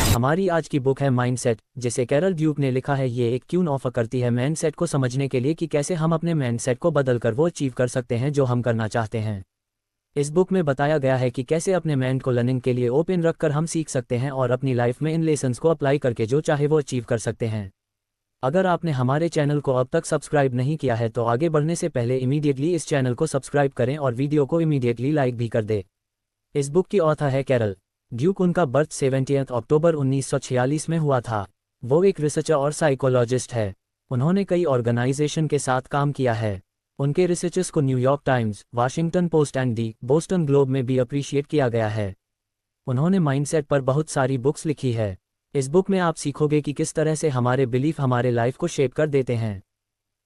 हमारी आज की बुक है माइंडसेट, जिसे कैरल ड्यूक ने लिखा है। ये एक ट्यून ऑफर करती है माइंडसेट को समझने के लिए कि कैसे हम अपने माइंडसेट को बदलकर वो अचीव कर सकते हैं जो हम करना चाहते हैं। इस बुक में बताया गया है कि कैसे अपने माइंड को लर्निंग के लिए ओपन रखकर हम सीख सकते हैं और अपनी लाइफ में इन लेसन्स को अप्लाई करके जो चाहे वो अचीव कर सकते हैं। अगर आपने हमारे चैनल को अब तक सब्सक्राइब नहीं किया है तो आगे बढ़ने से पहले इमीडिएटली इस चैनल को सब्सक्राइब करें और वीडियो को इमीडिएटली लाइक भी कर दे। इस बुक की ऑथर है कैरल ड्यूक। उनका बर्थ 17 अक्टूबर 1946 में हुआ था। वो एक रिसर्चर और साइकोलॉजिस्ट है। उन्होंने कई ऑर्गेनाइजेशन के साथ काम किया है। उनके रिसर्चेस को New York times, Washington post and the Boston globe में भी अप्रिशिएट किया गया है। उन्होंने माइंडसेट पर बहुत सारी बुक्स लिखी है। इस बुक में आप सीखोगे कि किस तरह से हमारे बिलीफ हमारे लाइफ को शेप कर देते हैं।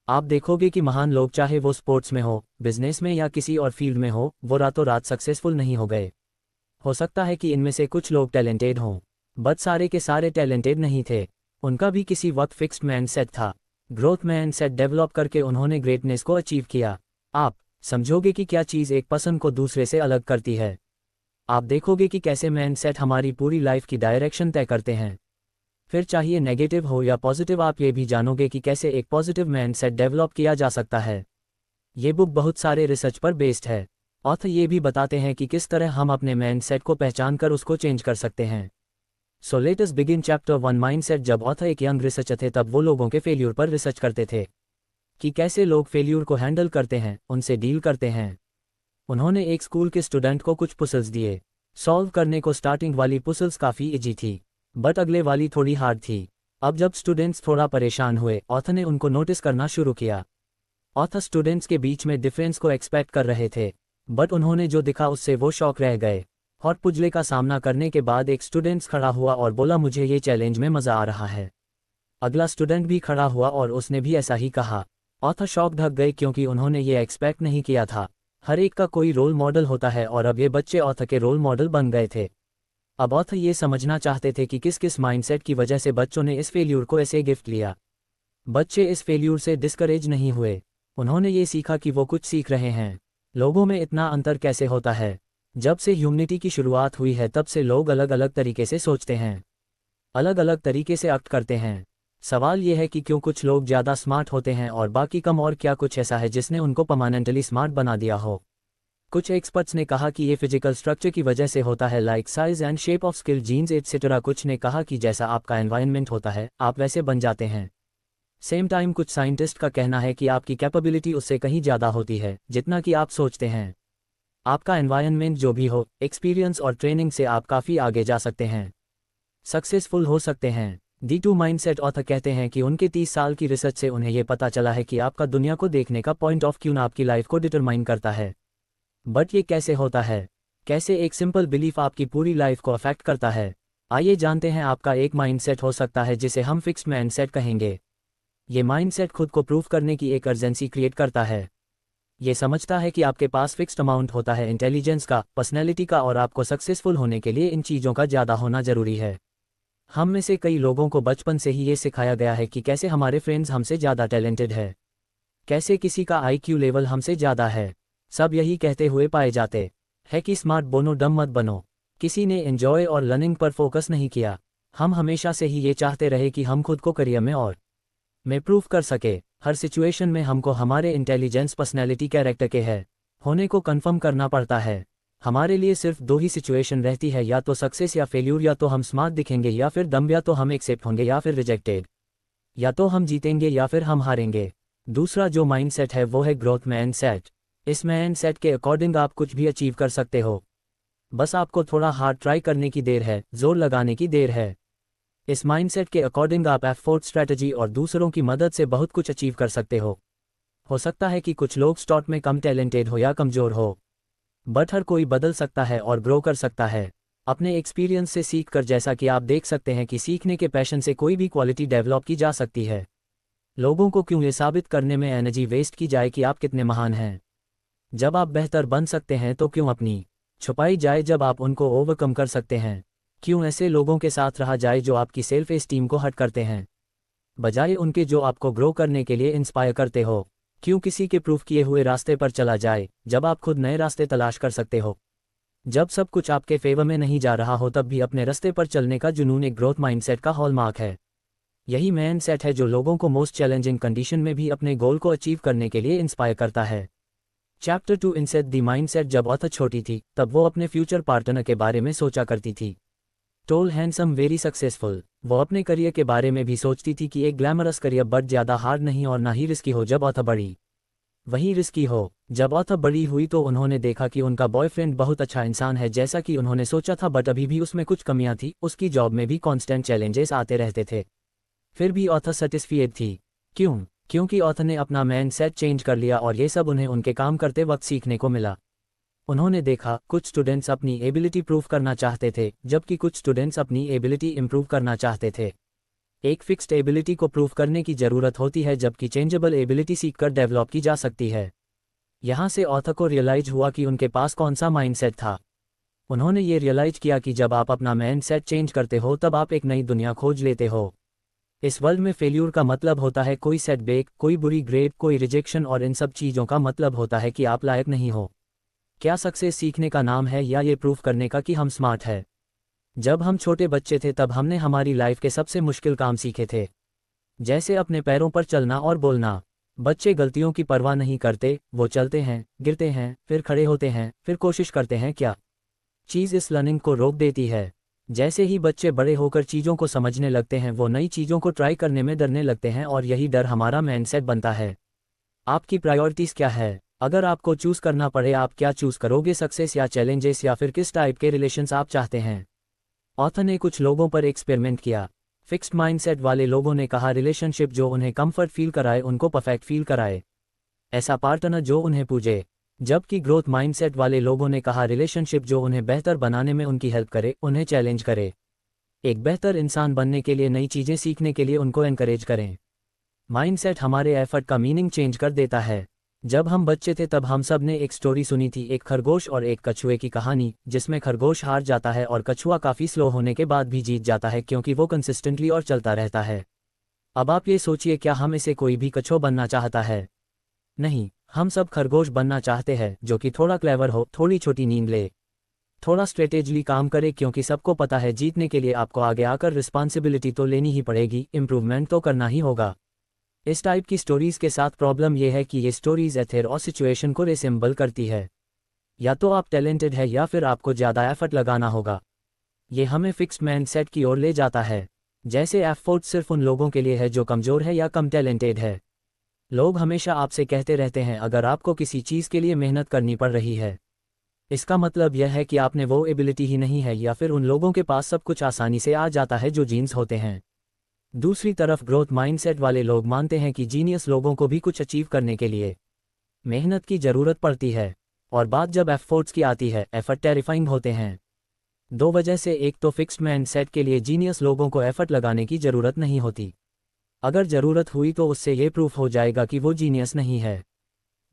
आप देखोगे कि महान लोग, चाहे वो स्पोर्ट्स में हो, बिजनेस में या किसी और फील्ड में हो, वो रातों रात सक्सेसफुल नहीं हो गए। हो सकता है कि इनमें से कुछ लोग टैलेंटेड हों, बट सारे के सारे टैलेंटेड नहीं थे। उनका भी किसी वक्त फिक्स्ड माइंडसेट था। ग्रोथ माइंडसेट डेवलप करके उन्होंने ग्रेटनेस को अचीव किया। आप समझोगे कि क्या चीज़ एक पर्सन को दूसरे से अलग करती है। आप देखोगे कि कैसे माइंडसेट हमारी पूरी लाइफ की डायरेक्शन तय करते हैं। फिर चाहे नेगेटिव हो या पॉजिटिव, आप ये भी जानोगे कि कैसे एक पॉजिटिव माइंडसेट डेवलप किया जा सकता है। ये बुक बहुत सारे रिसर्च पर बेस्ड है। ऑथर ये भी बताते हैं कि किस तरह हम अपने माइंडसेट को पहचान कर उसको चेंज कर सकते हैं। So let us begin chapter 1 mindset. जब ऑथर एक यंग रिसर्चर थे तब वो लोगों के फेल्यूर पर रिसर्च करते थे कि कैसे लोग फेल्यूर को हैंडल करते हैं, उनसे डील करते हैं। उन्होंने एक स्कूल के स्टूडेंट को कुछ पुजल्स दिए। सॉल्व करने को स्टार्टिंग वाली पुजल्स काफ़ी इजी थी, बट अगले वाली थोड़ी हार्ड थी। अब जब स्टूडेंट्स थोड़ा परेशान हुए, ऑथर ने उनको नोटिस करना शुरू किया। ऑथर स्टूडेंट्स के बीच में डिफरेंस को एक्सपेक्ट कर रहे थे, बट उन्होंने जो दिखा उससे वो शॉक रह गए। हॉट पुजले का सामना करने के बाद एक स्टूडेंट्स खड़ा हुआ और बोला, मुझे ये चैलेंज में मज़ा आ रहा है। अगला स्टूडेंट भी खड़ा हुआ और उसने भी ऐसा ही कहा। ऑथर शॉक ढक गए क्योंकि उन्होंने ये एक्सपेक्ट नहीं किया था। हर एक का कोई रोल मॉडल होता है और अब ये बच्चे ऑथर के रोल मॉडल बन गए थे। अब ऑथर ये समझना चाहते थे कि किस किस माइंडसेट की वजह से बच्चों ने इस फेल्यूर को ऐसे गिफ्ट लिया। बच्चे इस फेल्यूर से डिस्करेज नहीं हुए। उन्होंने ये सीखा कि वो कुछ सीख रहे हैं। लोगों में इतना अंतर कैसे होता है। जब से ह्यूमनिटी की शुरुआत हुई है तब से लोग अलग अलग तरीके से सोचते हैं, अलग अलग तरीके से एक्ट करते हैं। सवाल यह है कि क्यों कुछ लोग ज़्यादा स्मार्ट होते हैं और बाकी कम, और क्या कुछ ऐसा है जिसने उनको परमानेंटली स्मार्ट बना दिया हो। कुछ एक्सपर्ट्स ने कहा कि ये फिजिकल स्ट्रक्चर की वजह से होता है, like size and shape of skull, genes etcetera. कुछ ने कहा कि जैसा आपका एनवायरनमेंट होता है आप वैसे बन जाते हैं। सेम टाइम कुछ साइंटिस्ट का कहना है कि आपकी कैपेबिलिटी उससे कहीं ज़्यादा होती है जितना कि आप सोचते हैं। आपका एनवायरनमेंट जो भी हो, एक्सपीरियंस और ट्रेनिंग से आप काफ़ी आगे जा सकते हैं, सक्सेसफुल हो सकते हैं। D2 माइंडसेट ऑथर कहते हैं कि उनके 30 साल की रिसर्च से उन्हें यह पता चला है कि आपका दुनिया को देखने का पॉइंट ऑफ व्यू आपकी लाइफ को डिटरमाइन करता है। बट ये कैसे होता है, कैसे एक सिंपल बिलीफ आपकी पूरी लाइफ को अफेक्ट करता है। आइए जानते हैं। आपका एक माइंडसेट हो सकता है जिसे हम फिक्स्ड माइंडसेट कहेंगे। ये माइंडसेट खुद को प्रूव करने की एक अर्जेंसी क्रिएट करता है। ये समझता है कि आपके पास फिक्स्ड अमाउंट होता है इंटेलिजेंस का, पर्सनैलिटी का, और आपको सक्सेसफुल होने के लिए इन चीज़ों का ज़्यादा होना ज़रूरी है। हम में से कई लोगों को बचपन से ही ये सिखाया गया है कि कैसे हमारे फ्रेंड्स हमसे ज़्यादा टैलेंटेड है, कैसे किसी का IQ लेवल हमसे ज़्यादा है। सब यही कहते हुए पाए जाते हैं कि स्मार्ट बनो, डम मत बनो। किसी ने एंजॉय और लर्निंग पर फोकस नहीं किया। हम हमेशा से ही ये चाहते रहे कि हम खुद को करियर में और में प्रूव कर सके। हर सिचुएशन में हमको हमारे इंटेलिजेंस, पर्सनैलिटी, कैरेक्टर के है होने को कंफर्म करना पड़ता है। हमारे लिए सिर्फ दो ही सिचुएशन रहती है, या तो सक्सेस या फेल्यूर। या तो हम स्मार्ट दिखेंगे या फिर डम, या तो हम एक्सेप्ट होंगे या फिर रिजेक्टेड। या तो हम जीतेंगे या फिर हम हारेंगे। दूसरा जो माइंडसेट है वो है ग्रोथ माइंडसेट। इस माइंडसेट के अकॉर्डिंग आप कुछ भी अचीव कर सकते हो, बस आपको थोड़ा हार्ड ट्राई करने की देर है, जोर लगाने की देर है। इस माइंडसेट के अकॉर्डिंग आप एफर्ट, स्ट्रैटेजी और दूसरों की मदद से बहुत कुछ अचीव कर सकते हो। हो सकता है कि कुछ लोग स्टार्ट में कम टैलेंटेड हो या कमज़ोर हो, बट हर कोई बदल सकता है और ग्रो कर सकता है अपने एक्सपीरियंस से सीखकर। जैसा कि आप देख सकते हैं कि सीखने के पैशन से कोई भी क्वालिटी डेवलप की जा सकती है। लोगों को क्यों ये साबित करने में एनर्जी वेस्ट की जाए कि आप कितने महान हैं। जब आप बेहतर बन सकते हैं तो क्यों अपनी छुपाई जाए जब आप उनको ओवरकम कर सकते हैं। क्यों ऐसे लोगों के साथ रहा जाए जो आपकी सेल्फ एस्टीम को हर्ट करते हैं, बजाय उनके जो आपको ग्रो करने के लिए इंस्पायर करते हो। क्यों किसी के प्रूफ किए हुए रास्ते पर चला जाए जब आप खुद नए रास्ते तलाश कर सकते हो। जब सब कुछ आपके फेवर में नहीं जा रहा हो तब भी अपने रास्ते पर चलने का जुनून एक ग्रोथ माइंडसेट का हॉलमार्क है। यही माइंडसेट है जो लोगों को मोस्ट चैलेंजिंग कंडीशन में भी अपने गोल को अचीव करने के लिए इंस्पायर करता है। Chapter 2 inside the mindset. जब ऑथर छोटी थी तब वो अपने फ्यूचर पार्टनर के बारे में सोचा करती थी। Toll handsome very successful. वो अपने करियर के बारे में भी सोचती थी कि एक ग्लैमरस करियर बट ज़्यादा हार्ड नहीं और ना ही रिस्की हो। जब ऑथर बड़ी वही रिस्की हो। जब ऑथर बड़ी हुई तो उन्होंने देखा कि उनका बॉयफ्रेंड बहुत अच्छा इंसान है जैसा कि उन्होंने सोचा था, बट अभी भी उसमें कुछ कमियां थी। उसकी जॉब में भी कांस्टेंट चैलेंजेस आते रहते थे। फिर भी ऑथर सेटिस्फाइड थी। क्यों? क्योंकि ऑथर ने अपना माइंडसेट चेंज कर लिया और ये सब उन्हें उनके काम करते वक्त सीखने को मिला। उन्होंने देखा कुछ स्टूडेंट्स अपनी एबिलिटी प्रूव करना चाहते थे जबकि कुछ स्टूडेंट्स अपनी एबिलिटी इंप्रूव करना चाहते थे। एक फिक्स्ड एबिलिटी को प्रूव करने की ज़रूरत होती है जबकि चेंजेबल एबिलिटी सीखकर डेवलप की जा सकती है। यहाँ से ऑथर को रियलाइज हुआ कि उनके पास कौन सा माइंडसेट था। उन्होंने ये रियलाइज किया कि जब आप अपना माइंडसेट चेंज करते हो तब आप एक नई दुनिया खोज लेते हो। इस वर्ल्ड में फेल्यूर का मतलब होता है कोई सेटबैक, कोई बुरी ग्रेड, कोई रिजेक्शन, और इन सब चीज़ों का मतलब होता है कि आप लायक नहीं हो। क्या सक्सेस सीखने का नाम है या ये प्रूफ करने का कि हम स्मार्ट है? जब हम छोटे बच्चे थे तब हमने हमारी लाइफ के सबसे मुश्किल काम सीखे थे, जैसे अपने पैरों पर चलना और बोलना। बच्चे गलतियों की परवाह नहीं करते, वो चलते हैं, गिरते हैं, फिर खड़े होते हैं, फिर कोशिश करते हैं। क्या चीज़ इस लर्निंग को रोक देती है? जैसे ही बच्चे बड़े होकर चीज़ों को समझने लगते हैं वो नई चीज़ों को ट्राई करने में डरने लगते हैं और यही डर हमारा माइंडसेट बनता है। आपकी प्रायोरिटीज़ क्या है? अगर आपको चूज़ करना पड़े आप क्या चूज़ करोगे, सक्सेस या चैलेंजेस, या फिर किस टाइप के रिलेशंस आप चाहते हैं? ऑथर ने कुछ लोगों पर एक्सपेरिमेंट किया। फिक्स्ड माइंडसेट वाले लोगों ने कहा रिलेशनशिप जो उन्हें कंफर्ट फील कराए, उनको परफेक्ट फील कराए, ऐसा पार्टनर जो उन्हें पूजे। जबकि ग्रोथ माइंडसेट वाले लोगों ने कहा रिलेशनशिप जो उन्हें बेहतर बनाने में उनकी हेल्प करे, उन्हें चैलेंज करे, एक बेहतर इंसान बनने के लिए, नई चीज़ें सीखने के लिए उनको एनकरेज करें। माइंडसेट हमारे एफर्ट का मीनिंग चेंज कर देता है। जब हम बच्चे थे तब हम सब ने एक स्टोरी सुनी थी, एक खरगोश और एक कछुए की कहानी, जिसमें खरगोश हार जाता है और कछुआ काफ़ी स्लो होने के बाद भी जीत जाता है क्योंकि वो कंसिस्टेंटली और चलता रहता है। अब आप ये सोचिए, क्या हम इसे कोई भी कछुआ बनना चाहता है? नहीं, हम सब खरगोश बनना चाहते हैं जो कि थोड़ा क्लेवर हो, थोड़ी छोटी नींद ले, थोड़ा स्ट्रेटेजली काम करे, क्योंकि सबको पता है जीतने के लिए आपको आगे आकर रिस्पॉन्सिबिलिटी तो लेनी ही पड़ेगी, इम्प्रूवमेंट तो करना ही होगा। इस टाइप की स्टोरीज़ के साथ प्रॉब्लम यह है कि ये स्टोरीज़ एथर और सिचुएशन को रिसेंबल करती है। या तो आप टैलेंटेड है या फिर आपको ज़्यादा एफर्ट लगाना होगा। ये हमें फिक्स्ड माइंडसेट की ओर ले जाता है, जैसे एफर्ट सिर्फ उन लोगों के लिए है जो कमज़ोर है या कम टैलेंटेड है। लोग हमेशा आपसे कहते रहते हैं अगर आपको किसी चीज़ के लिए मेहनत करनी पड़ रही है, इसका मतलब यह है कि आपने वो एबिलिटी ही नहीं है, या फिर उन लोगों के पास सब कुछ आसानी से आ जाता है जो जीन्स होते हैं। दूसरी तरफ ग्रोथ माइंडसेट वाले लोग मानते हैं कि जीनियस लोगों को भी कुछ अचीव करने के लिए मेहनत की ज़रूरत पड़ती है, और बात जब एफर्ट्स की आती है, एफर्ट टेरिफाइंग होते हैं। दो वजह से, एक तो फिक्स्ड माइंडसेट के लिए जीनियस लोगों को एफर्ट लगाने की ज़रूरत नहीं होती, अगर ज़रूरत हुई तो उससे ये प्रूफ हो जाएगा कि वो जीनियस नहीं है।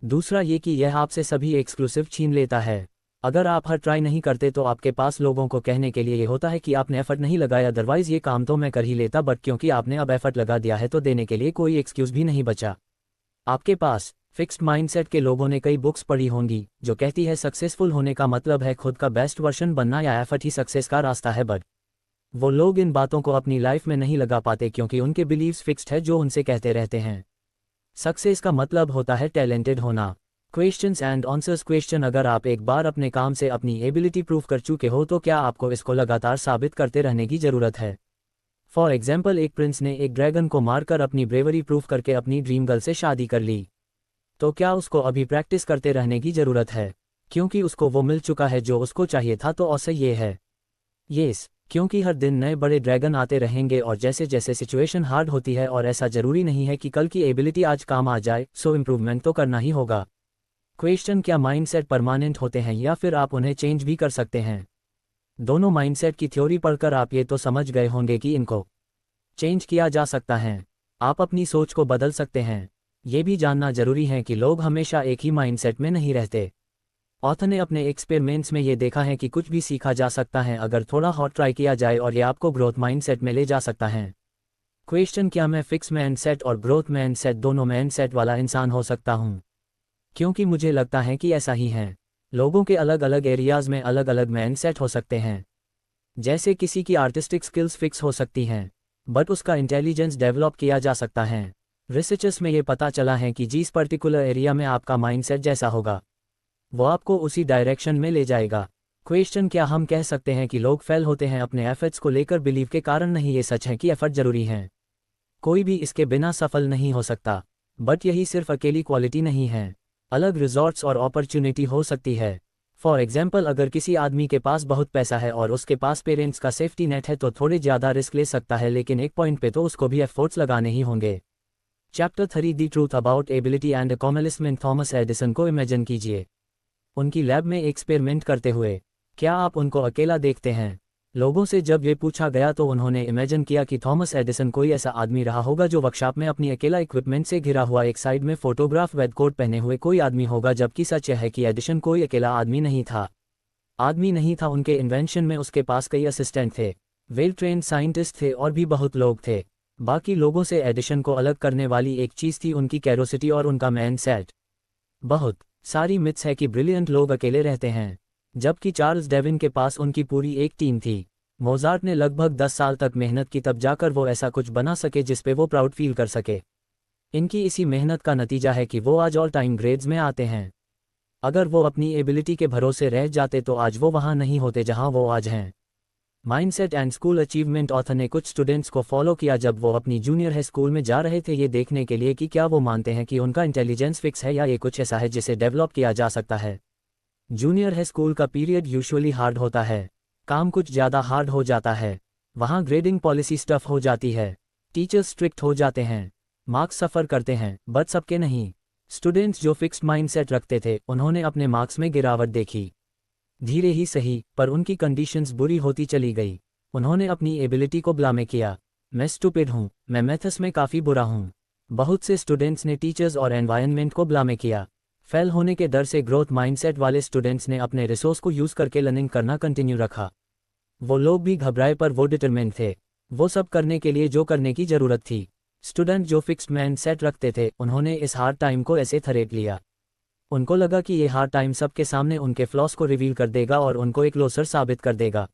दूसरा ये कि यह आपसे सभी एक्सक्लूसिव छीन लेता है। अगर आप हर ट्राई नहीं करते तो आपके पास लोगों को कहने के लिए ये होता है कि आपने एफर्ट नहीं लगाया, अदरवाइज़ ये काम तो मैं कर ही लेता, बट क्योंकि आपने अब एफर्ट लगा दिया है तो देने के लिए कोई एक्सक्यूज़ भी नहीं बचा आपके पास। फिक्स्ड माइंडसेट के लोगों ने कई बुक्स पढ़ी होंगी जो कहती है सक्सेसफुल होने का मतलब है खुद का बेस्ट वर्जन बनना या एफर्ट ही सक्सेस का रास्ता है, बट वो लोग इन बातों को अपनी लाइफ में नहीं लगा पाते क्योंकि उनके बिलीव्स फिक्स्ड है जो उनसे कहते रहते हैं सक्सेस का मतलब होता है टैलेंटेड होना। क्वेश्चंस एंड आंसर्स क्वेश्चन, अगर आप एक बार अपने काम से अपनी एबिलिटी प्रूव कर चुके हो तो क्या आपको इसको लगातार साबित करते रहने की ज़रूरत है? फॉर एग्जाम्पल, एक प्रिंस ने एक ड्रैगन को मारकर अपनी ब्रेवरी प्रूफ करके अपनी ड्रीम गर्ल से शादी कर ली, तो क्या उसको अभी प्रैक्टिस करते रहने की ज़रूरत है क्योंकि उसको वो मिल चुका है जो उसको चाहिए था? तो औसत ये है येस, क्योंकि हर दिन नए बड़े ड्रैगन आते रहेंगे और जैसे जैसे सिचुएशन हार्ड होती है, और ऐसा ज़रूरी नहीं है कि कल की एबिलिटी आज काम आ जाए, सो इम्प्रूवमेंट तो करना ही होगा। क्वेश्चन, क्या माइंडसेट परमानेंट होते हैं या फिर आप उन्हें चेंज भी कर सकते हैं? दोनों माइंडसेट की थ्योरी पढ़कर आप ये तो समझ गए होंगे कि इनको चेंज किया जा सकता है, आप अपनी सोच को बदल सकते हैं। ये भी जानना जरूरी है कि लोग हमेशा एक ही माइंडसेट में नहीं रहते। ऑथर ने अपने एक्सपेरिमेंट्स में ये देखा है कि कुछ भी सीखा जा सकता है अगर थोड़ा हॉट ट्राई किया जाए, और ये आपको ग्रोथ माइंडसेट में ले जा सकता है। क्वेश्चन, क्या मैं फिक्स माइंडसेट और ग्रोथ माइंडसेट दोनों माइंडसेट वाला इंसान हो सकता हूँ? क्योंकि मुझे लगता है कि ऐसा ही है। लोगों के अलग अलग एरियाज में अलग अलग माइंडसेट हो सकते हैं। जैसे किसी की आर्टिस्टिक स्किल्स फिक्स हो सकती हैं, बट उसका इंटेलिजेंस डेवलप किया जा सकता है। रिसर्चेस में ये पता चला है कि जिस पर्टिकुलर एरिया में आपका माइंडसेट जैसा होगा, वो आपको उसी डायरेक्शन में ले जाएगा। क्वेश्चन, क्या हम कह सकते हैं कि लोग फेल होते हैं अपने एफर्ट्स को लेकर बिलीव के कारण? नहीं, ये सच है कि एफर्ट जरूरी हैं। कोई भी इसके बिना सफल नहीं हो सकता, बट यही सिर्फ अकेली क्वालिटी नहीं है। अलग रिजॉर्ट्स और अपॉर्चुनिटी हो सकती है। फॉर एग्जाम्पल, अगर किसी आदमी के पास बहुत पैसा है और उसके पास पेरेंट्स का सेफ्टी नेट है तो थोड़े ज़्यादा रिस्क ले सकता है, लेकिन एक पॉइंट पे तो उसको भी एफर्ट्स लगाने ही होंगे। Chapter 3 the truth about ability and accomplishment. Thomas Edison को इमेजिन कीजिए उनकी लैब में एक्सपेरिमेंट करते हुए। क्या आप उनको अकेला देखते हैं? लोगों से जब ये पूछा गया तो उन्होंने इमेजिन किया कि थॉमस एडिसन कोई ऐसा आदमी रहा होगा जो वर्कशॉप में अपनी अकेला इक्विपमेंट से घिरा हुआ, एक साइड में फोटोग्राफ वेद कोट पहने हुए कोई आदमी होगा। जबकि सच यह है कि एडिसन कोई अकेला आदमी नहीं था। उनके इन्वेंशन में उसके पास कई असिस्टेंट थे, वेल ट्रेन्ड साइंटिस्ट थे और भी बहुत लोग थे। बाकी लोगों से एडिसन को अलग करने वाली एक चीज़ थी उनकी कैरोसिटी और उनका माइंडसेट। बहुत सारी मिथ्स है कि ब्रिलियंट लोग अकेले रहते हैं, जबकि चार्ल्स डेविन के पास उनकी पूरी एक टीम थी। मोजार्ट ने लगभग 10 साल तक मेहनत की, तब जाकर वो ऐसा कुछ बना सके जिस पे वो प्राउड फील कर सके। इनकी इसी मेहनत का नतीजा है कि वो आज ऑल टाइम ग्रेड्स में आते हैं। अगर वो अपनी एबिलिटी के भरोसे रह जाते तो आज वो वहाँ नहीं होते जहाँ वो आज हैं। Mindset and school achievement. Author ने कुछ स्टूडेंट्स को फॉलो किया जब वो अपनी जूनियर हाई स्कूल में जा रहे थे, ये देखने के लिए कि क्या वो मानते हैं कि उनका इंटेलिजेंस फिक्स है या ये कुछ ऐसा है जिसे डेवलप किया जा सकता है। जूनियर हाई स्कूल का पीरियड यूजुअली हार्ड होता है, काम कुछ ज़्यादा हार्ड हो जाता है। वहाँ ग्रेडिंग पॉलिसी स्टफ हो जाती है, टीचर्स स्ट्रिक्ट हो जाते हैं, मार्क्स सफ़र करते हैं, बट सबके नहीं। स्टूडेंट्स जो फिक्स्ड माइंडसेट रखते थे उन्होंने अपने मार्क्स में गिरावट देखी। धीरे ही सही, पर उनकी कंडीशंस बुरी होती चली गई। उन्होंने अपनी एबिलिटी को ब्लामे किया। मैं स्टूपिड हूँ, मैं मैथ्स में काफ़ी बुरा हूँ। बहुत से स्टूडेंट्स ने टीचर्स और एनवायरनमेंट को ब्लामे किया। फेल होने के डर से ग्रोथ माइंडसेट वाले स्टूडेंट्स ने अपने रिसोर्स को यूज़ करके लर्निंग करना कंटिन्यू रखा। वो लोग भी घबराए पर वो डिटरमिन्ड थे, वो सब करने के लिए जो करने की ज़रूरत थी। स्टूडेंट जो फिक्स्ड माइंडसेट रखते थे उन्होंने इस हार्ड टाइम को ऐसे थरेट लिया। उनको लगा कि ये हार्ड टाइम सबके सामने उनके फ्लॉस को रिवील कर देगा और उनको एक लोसर साबित कर देगा।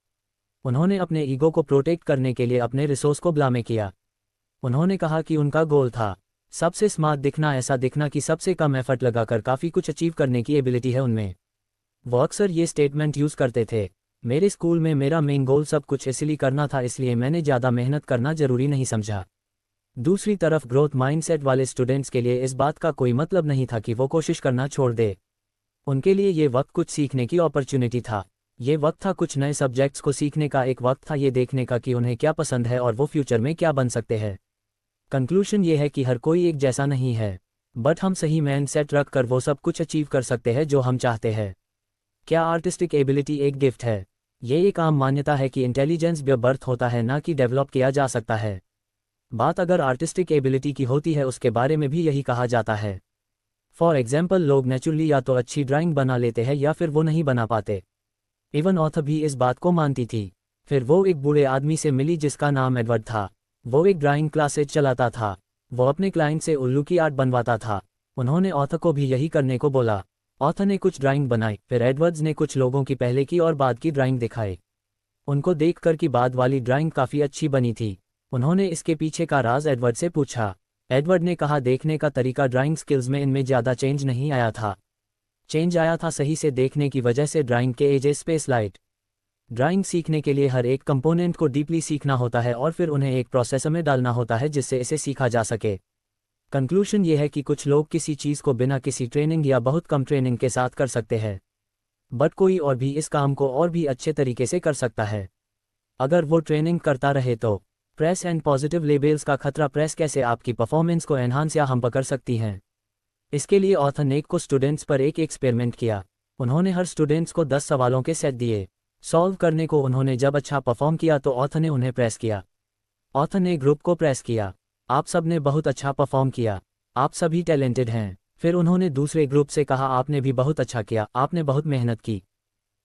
उन्होंने अपने ईगो को प्रोटेक्ट करने के लिए अपने रिसोर्स को ब्लामे किया। उन्होंने कहा कि उनका गोल था सबसे स्मार्ट दिखना, ऐसा दिखना कि सबसे कम एफर्ट लगाकर काफ़ी कुछ अचीव करने की एबिलिटी है उनमें। वो अक्सर ये स्टेटमेंट यूज़ करते थे, मेरे स्कूल में मेरा मेन गोल सब कुछ इसलिए करना था, इसलिए मैंने ज़्यादा मेहनत करना ज़रूरी नहीं समझा। दूसरी तरफ ग्रोथ माइंडसेट वाले स्टूडेंट्स के लिए इस बात का कोई मतलब नहीं था कि वो कोशिश करना छोड़ दे। उनके लिए ये वक्त कुछ सीखने की अपॉर्चुनिटी था। ये वक्त था कुछ नए सब्जेक्ट्स को सीखने का, एक वक्त था ये देखने का कि उन्हें क्या पसंद है और वो फ्यूचर में क्या बन सकते हैं। कंक्लूशन ये है कि हर कोई एक जैसा नहीं है, बट हम सही माइंडसेट रख कर वो सब कुछ अचीव कर सकते हैं जो हम चाहते हैं। क्या आर्टिस्टिक एबिलिटी एक गिफ्ट है? ये एक आम मान्यता है कि इंटेलिजेंस बाय बर्थ होता है, ना कि डेवलप किया जा सकता है। बात अगर आर्टिस्टिक एबिलिटी की होती है उसके बारे में भी यही कहा जाता है। फॉर एग्जाम्पल, लोग नेचुरली या तो अच्छी ड्राइंग बना लेते हैं या फिर वो नहीं बना पाते। इवन ऑथर भी इस बात को मानती थी। फिर वो एक बूढ़े आदमी से मिली जिसका नाम एडवर्ड था। वो एक ड्राइंग क्लासेज चलाता था। वो अपने क्लाइंट से उल्लू की आर्ट बनवाता था। उन्होंने ऑथर को भी यही करने को बोला। ऑथर ने कुछ ड्राइंग बनाई, फिर एडवर्ड्स ने कुछ लोगों की पहले की और बाद की ड्राइंग दिखाई। उनको देखकर कि बाद वाली ड्राइंग काफ़ी अच्छी बनी थी। उन्होंने इसके पीछे का राज एडवर्ड से पूछा। एडवर्ड ने कहा, देखने का तरीका, ड्राइंग स्किल्स में इनमें ज़्यादा चेंज नहीं आया था। चेंज आया था सही से देखने की वजह से ड्राइंग के एज स्पेस लाइट। ड्राइंग सीखने के लिए हर एक कंपोनेंट को डीपली सीखना होता है और फिर उन्हें एक प्रोसेसर में डालना होता है जिससे इसे सीखा जा सके। कंक्लूशन ये है कि कुछ लोग किसी चीज़ को बिना किसी ट्रेनिंग या बहुत कम ट्रेनिंग के साथ कर सकते हैं, बट कोई और भी इस काम को और भी अच्छे तरीके से कर सकता है अगर वो ट्रेनिंग करता रहे तो। प्रेस एंड पॉजिटिव लेबल्स का खतरा। प्रेस कैसे आपकी परफॉर्मेंस को एनहांस या हम कर सकती हैं? इसके लिए ऑथर ने को स्टूडेंट्स पर एक एक्सपेरिमेंट किया। उन्होंने हर स्टूडेंट्स को 10 सवालों के सेट दिए। सॉल्व करने को उन्होंने जब अच्छा परफॉर्म किया तो ऑथर ने उन्हें प्रेस किया। ऑथर ने ग्रुप को प्रेस किया, आप सब ने बहुत अच्छा परफॉर्म किया, आप सभी टैलेंटेड हैं। फिर उन्होंने दूसरे ग्रुप से कहा, आपने भी बहुत अच्छा किया, आपने बहुत मेहनत की।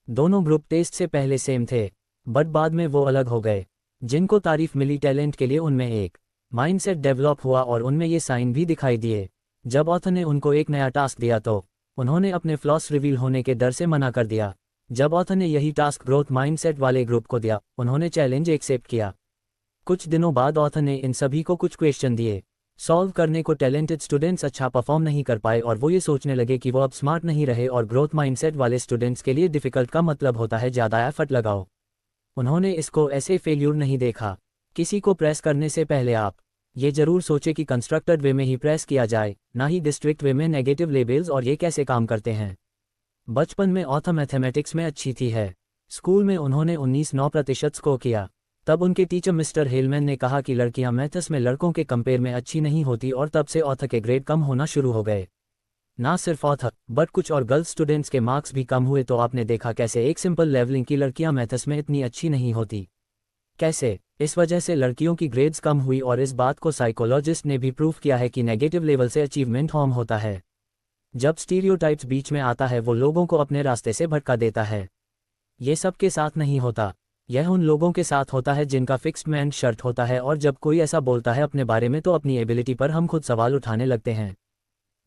दोनों ग्रुप टेस्ट से पहले सेम थे, बट बाद में वो अलग हो गए। जिनको तारीफ मिली टैलेंट के लिए उनमें एक माइंडसेट डेवलप हुआ और उनमें ये साइन भी दिखाई दिए। जब ऑथर ने उनको एक नया टास्क दिया तो उन्होंने अपने फ्लॉस रिवील होने के डर से मना कर दिया। जब ऑथर ने यही टास्क ग्रोथ माइंडसेट वाले ग्रुप को दिया, उन्होंने चैलेंज एक्सेप्ट किया। कुछ दिनों बाद ऑथर ने इन सभी को कुछ क्वेश्चन दिए सॉल्व करने को। टैलेंटेड स्टूडेंट्स अच्छा परफॉर्म नहीं कर पाए और वो ये सोचने लगे कि वो अब स्मार्ट नहीं रहे, और ग्रोथ माइंडसेट वाले स्टूडेंट्स के लिए डिफ़िकल्ट का मतलब होता है ज़्यादा एफर्ट लगाओ। उन्होंने इसको ऐसे फेल्यूर नहीं देखा। किसी को प्रेस करने से पहले आप ये जरूर सोचे कि कंस्ट्रक्टेड वे में ही प्रेस किया जाए, ना ही डिस्ट्रिक्ट वे में नेगेटिव लेबल्स, और ये कैसे काम करते हैं। बचपन में ऑथर मैथमेटिक्स में अच्छी थी है। स्कूल में उन्होंने 19.9% स्कोर किया। तब उनके टीचर मिस्टर हेलमैन ने कहा कि लड़कियां मैथ्स में लड़कों के कंपेयर में अच्छी नहीं होती, और तब से ऑथर के ग्रेड कम होना शुरू हो गए। ना सिर्फ ऑथर बट कुछ और गर्ल्स स्टूडेंट्स के मार्क्स भी कम हुए। तो आपने देखा कैसे एक सिंपल लेवलिंग की लड़कियां मैथ्स में इतनी अच्छी नहीं होती। कैसे इस वजह से लड़कियों की ग्रेड्स कम हुई, और इस बात को साइकोलॉजिस्ट ने भी प्रूव किया है कि नेगेटिव लेवल से अचीवमेंट फॉर्म होता है। जब स्टीरियोटाइप्स बीच में आता है वो लोगों को अपने रास्ते से भटका देता है। ये सबके साथ नहीं होता, यह उन लोगों के साथ होता है जिनका फिक्स्ड माइंड शर्ट होता है, और जब कोई ऐसा बोलता है अपने बारे में तो अपनी एबिलिटी पर हम खुद सवाल उठाने लगते हैं।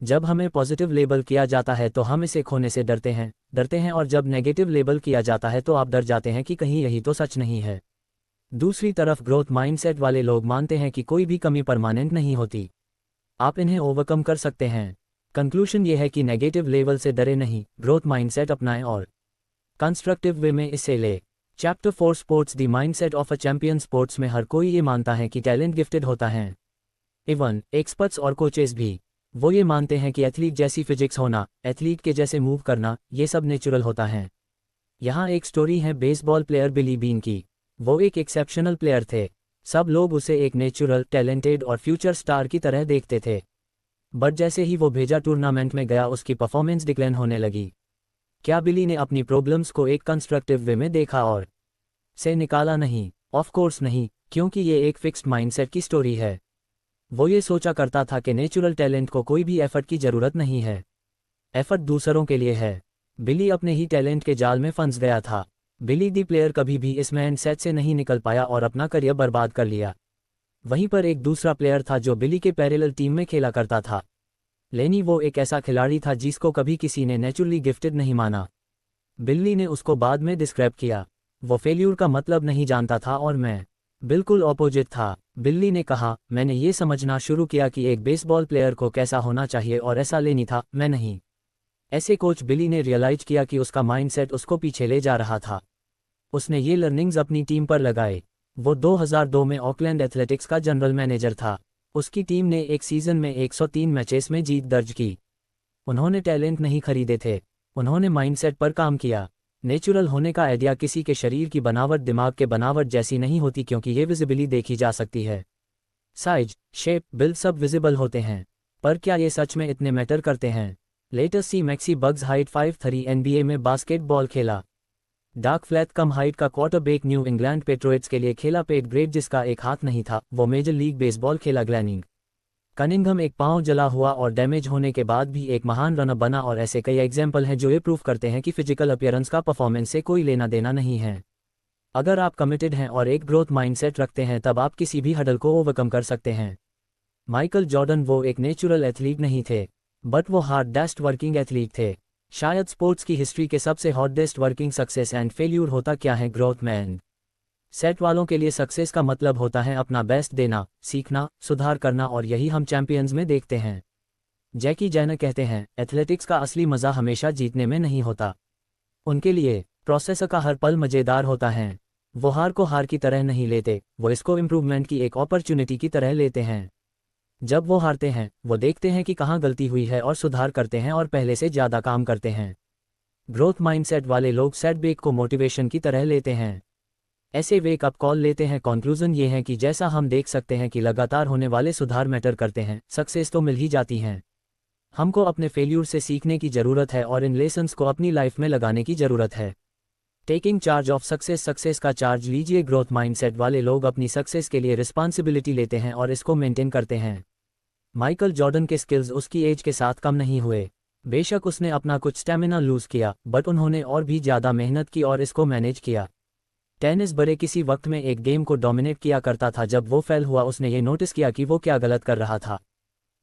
जब हमें पॉजिटिव लेबल किया जाता है तो हम इसे खोने से डरते हैं, और जब नेगेटिव लेबल किया जाता है तो आप डर जाते हैं कि कहीं यही तो सच नहीं है। दूसरी तरफ ग्रोथ माइंडसेट वाले लोग मानते हैं कि कोई भी कमी परमानेंट नहीं होती, आप इन्हें ओवरकम कर सकते हैं। कंक्लूजन ये है कि नेगेटिव लेवल से डरे नहीं, ग्रोथ माइंडसेट अपनाएं और कंस्ट्रक्टिव वे में इसे ले। Chapter 4 sports the mindset of a champion. Sports में हर कोई ये मानता है कि टैलेंट गिफ्टेड होता है, इवन एक्सपर्ट्स और कोचेस भी। वो ये मानते हैं कि एथलीट जैसी फिजिक्स होना, एथलीट के जैसे मूव करना, ये सब नेचुरल होता है। यहाँ एक स्टोरी है बेसबॉल प्लेयर बिली बीन की। वो एक एक्सेप्शनल प्लेयर थे। सब लोग उसे एक नेचुरल, टैलेंटेड और फ्यूचर स्टार की तरह देखते थे। बट जैसे ही वो भेजा टूर्नामेंट में गया, उसकी परफॉर्मेंस डिक्लाइन होने लगी। क्या बिली ने अपनी प्रॉब्लम्स को एक कंस्ट्रक्टिव वे में देखा और से निकाला? नहीं, ऑफ कोर्स नहीं, क्योंकि ये एक फिक्स्ड माइंडसेट की स्टोरी है। वो ये सोचा करता था कि नेचुरल टैलेंट को कोई भी एफर्ट की ज़रूरत नहीं है, एफर्ट दूसरों के लिए है। बिली अपने ही टैलेंट के जाल में फंस गया था। बिली दी प्लेयर कभी भी इस माइंडसेट से नहीं निकल पाया और अपना करियर बर्बाद कर लिया। वहीं पर एक दूसरा प्लेयर था जो बिली के पैरेलल टीम में खेला करता था। लेनी वो एक ऐसा खिलाड़ी था जिसको कभी किसी ने नेचुरली गिफ्टेड नहीं माना। बिल्ली ने उसको बाद में डिस्क्राइब किया। वो फेल्यूर का मतलब नहीं जानता था और मैं बिल्कुल ऑपोजिट था। बिल्ली ने कहा, मैंने ये समझना शुरू किया कि एक बेसबॉल प्लेयर को कैसा होना चाहिए और ऐसा लेनी था, मैं नहीं। ऐसे कोच बिली ने रियलाइज किया कि उसका माइंडसेट उसको पीछे ले जा रहा था। उसने ये लर्निंग्स अपनी टीम पर लगाए। वो 2002 में ऑकलैंड एथलेटिक्स का जनरल मैनेजर था। उसकी टीम ने एक सीज़न में 103 मैचेस में जीत दर्ज की। उन्होंने टैलेंट नहीं खरीदे थे, उन्होंने माइंडसेट पर काम किया। नेचुरल होने का आइडिया किसी के शरीर की बनावट दिमाग के बनावट जैसी नहीं होती, क्योंकि ये विजिबली देखी जा सकती है। साइज, शेप, बिल्ड सब विजिबल होते हैं, पर क्या ये सच में इतने मैटर करते हैं? लेटेस्ट सी मैक्सी बग्स हाइट 5'3" NBA में बास्केटबॉल खेला। डार्क फ्लैट कम हाइट का क्वार्टरबैक न्यू इंग्लैंड पेट्रोइट्स के लिए खेला। पेट ग्रेट जिसका एक हाथ नहीं था, वो मेजर लीग बेसबॉल खेला। ग्लैनिंग कनिंघम एक पांव जला हुआ और डैमेज होने के बाद भी एक महान रनर बना। और ऐसे कई एग्जाम्पल हैं जो ये प्रूफ करते हैं कि फिजिकल अपीयरेंस का परफॉर्मेंस से कोई लेना देना नहीं है। अगर आप कमिटेड हैं और एक ग्रोथ माइंडसेट रखते हैं तब आप किसी भी हडल को ओवरकम कर सकते हैं। माइकल जॉर्डन वो एक नेचुरल एथलीट नहीं थे, बट वो हार्डेस्ट वर्किंग एथलीट थे। शायद स्पोर्ट्स की हिस्ट्री के सबसे hardest working success and failure होता क्या है? ग्रोथ माइंड सेट वालों के लिए सक्सेस का मतलब होता है अपना बेस्ट देना, सीखना, सुधार करना, और यही हम चैंपियंस में देखते हैं। जैकी जैनर कहते हैं, एथलेटिक्स का असली मज़ा हमेशा जीतने में नहीं होता। उनके लिए प्रोसेस का हर पल मज़ेदार होता है। वो हार को हार की तरह नहीं लेते, वो इसको इम्प्रूवमेंट की एक अपॉर्चुनिटी की तरह लेते हैं। जब वो हारते हैं, वो देखते हैं कि कहाँ गलती हुई है और सुधार करते हैं और पहले से ज़्यादा काम करते हैं। ग्रोथ माइंडसेट वाले लोग सेटबैक को मोटिवेशन की तरह लेते हैं। ऐसे वेक अप कॉल लेते हैं। कंक्लूजन ये है कि जैसा हम देख सकते हैं कि लगातार होने वाले सुधार मैटर करते हैं, सक्सेस तो मिल ही जाती हैं। हमको अपने फेल्यूर से सीखने की ज़रूरत है और इन लेसन्स को अपनी लाइफ में लगाने की ज़रूरत है। Taking charge of success. Success का चार्ज लीजिए। ग्रोथ माइंडसेट वाले लोग अपनी सक्सेस के लिए रिस्पॉन्सिबिलिटी लेते हैं और इसको मेंटेन करते हैं। माइकल जॉर्डन के स्किल्स उसकी एज के साथ कम नहीं हुए। बेशक उसने अपना कुछ स्टेमिना लूज़ किया, बट उन्होंने और भी ज़्यादा मेहनत की और इसको मैनेज किया। टेनिस बड़े किसी वक्त में एक गेम को डोमिनेट किया करता था। जब वो फेल हुआ, उसने ये नोटिस किया कि वो क्या गलत कर रहा था।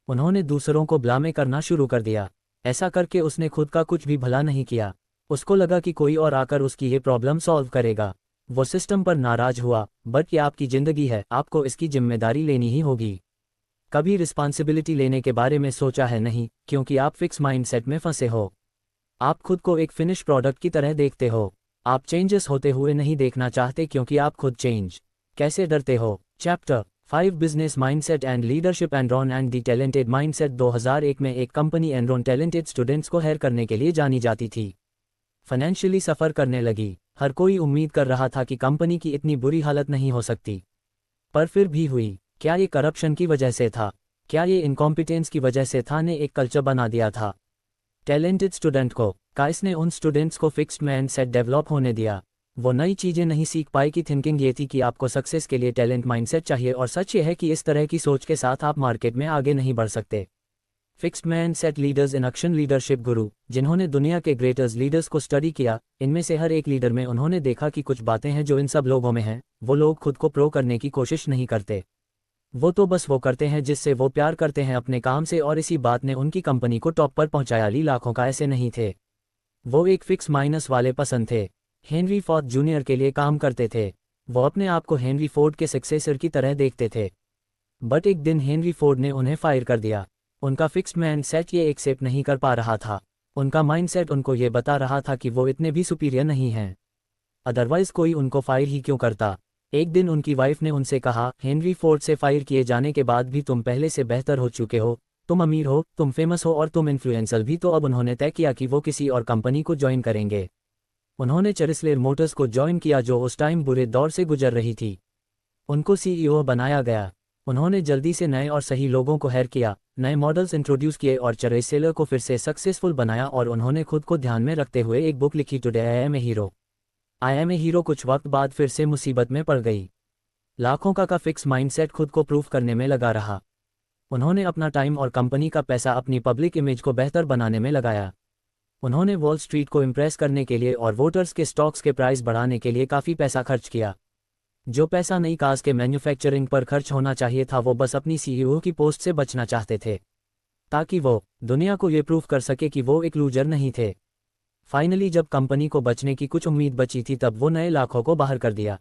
उन्होंने दूसरों को ब्लामे करना शुरू कर दिया। ऐसा करके उसने खुद का कुछ भी भला नहीं किया। उसको लगा कि कोई और आकर उसकी ये प्रॉब्लम सॉल्व करेगा। वो सिस्टम पर नाराज हुआ, बट ये आपकी ज़िंदगी है, आपको इसकी जिम्मेदारी लेनी ही होगी। कभी रिस्पॉन्सिबिलिटी लेने के बारे में सोचा है? नहीं, क्योंकि आप फिक्स माइंडसेट में फंसे हो। आप खुद को एक फिनिश प्रोडक्ट की तरह देखते हो। आप चेंजेस होते हुए नहीं देखना चाहते क्योंकि आप खुद चेंज कैसे डरते हो। Chapter 5 business mindset and leadership. Enron and the talented mindset. 2001 में एक कंपनी एनरॉन टैलेंटेड स्टूडेंट्स को हायर करने के लिए जानी जाती थी। फाइनेंशियली सफ़र करने लगी। हर कोई उम्मीद कर रहा था कि कंपनी की इतनी बुरी हालत नहीं हो सकती, पर फिर भी हुई। क्या ये करप्शन की वजह से था? क्या ये इनकॉम्पिटेंस की वजह से था? ने एक कल्चर बना दिया था टैलेंटेड स्टूडेंट को। इसने उन स्टूडेंट्स को फिक्स्ड माइंडसेट डेवलप होने दिया। वो नई चीज़ें नहीं सीख पाए कि थिंकिंग ये थी कि आपको सक्सेस के लिए टैलेंट माइंडसेट चाहिए, और सच ये है कि इस तरह की सोच के साथ आप मार्केट में आगे नहीं बढ़ सकते। Fixed mindset leaders in action. Leadership गुरु जिन्होंने दुनिया के ग्रेटेस्ट लीडर्स को स्टडी किया, इनमें से हर एक लीडर में उन्होंने देखा कि कुछ बातें हैं जो इन सब लोगों में हैं। वो लोग खुद को प्रो करने की कोशिश नहीं करते। वो तो बस वो करते हैं जिससे वो प्यार करते हैं अपने काम से, और इसी बात ने उनकी कंपनी को टॉप पर पहुंचाया। लाखों का ऐसे नहीं थे। वो एक फिक्स माइनस वाले पसंद थे। हेनरी फोर्ड जूनियर के लिए काम करते थे। वो अपने आप को हेनरी फोर्ड के सक्सेसर की तरह देखते थे। बट एक दिन हेनरी फोर्ड ने उन्हें फायर कर दिया। उनका फिक्स्ड माइंडसेट ये एक्सेप्ट नहीं कर पा रहा था। उनका माइंडसेट उनको ये बता रहा था कि वो इतने भी सुपीरियर नहीं हैं, अदरवाइज कोई उनको फायर ही क्यों करता। एक दिन उनकी वाइफ ने उनसे कहा, हेनरी फोर्ड से फायर किए जाने के बाद भी तुम पहले से बेहतर हो चुके हो, तुम अमीर हो, तुम फेमस हो और तुम इन्फ्लुएंसर भी। तो अब उन्होंने तय किया कि वो किसी और कंपनी को ज्वाइन करेंगे। उन्होंने चरिस्लेर मोटर्स को ज्वाइन किया जो उस टाइम बुरे दौर से गुजर रही थी। उनको सीईओ बनाया गया। उन्होंने जल्दी से नए और सही लोगों को हायर किया, नए मॉडल्स इंट्रोड्यूस किए और चरिस्लेर को फिर से सक्सेसफुल बनाया। और उन्होंने खुद को ध्यान में रखते हुए एक बुक लिखी, today I am a hero. I am a hero कुछ वक्त बाद फिर से मुसीबत में पड़ गई। लाखों का फिक्स माइंडसेट खुद को प्रूफ करने में लगा रहा। उन्होंने अपना टाइम और कंपनी का पैसा अपनी पब्लिक इमेज को बेहतर बनाने में लगाया। उन्होंने वॉल स्ट्रीट को इम्प्रेस करने के लिए और वोटर्स के स्टॉक्स के प्राइस बढ़ाने के लिए काफ़ी पैसा खर्च किया। जो पैसा नई कार्स के मैन्युफैक्चरिंग पर खर्च होना चाहिए था, वो बस अपनी सीईओ की पोस्ट से बचना चाहते थे, ताकि वो दुनिया को ये प्रूफ कर सके कि वो एक लूजर नहीं थे। फाइनली जब कंपनी को बचने की कुछ उम्मीद बची थी, तब वो नए लाखों को बाहर कर दिया।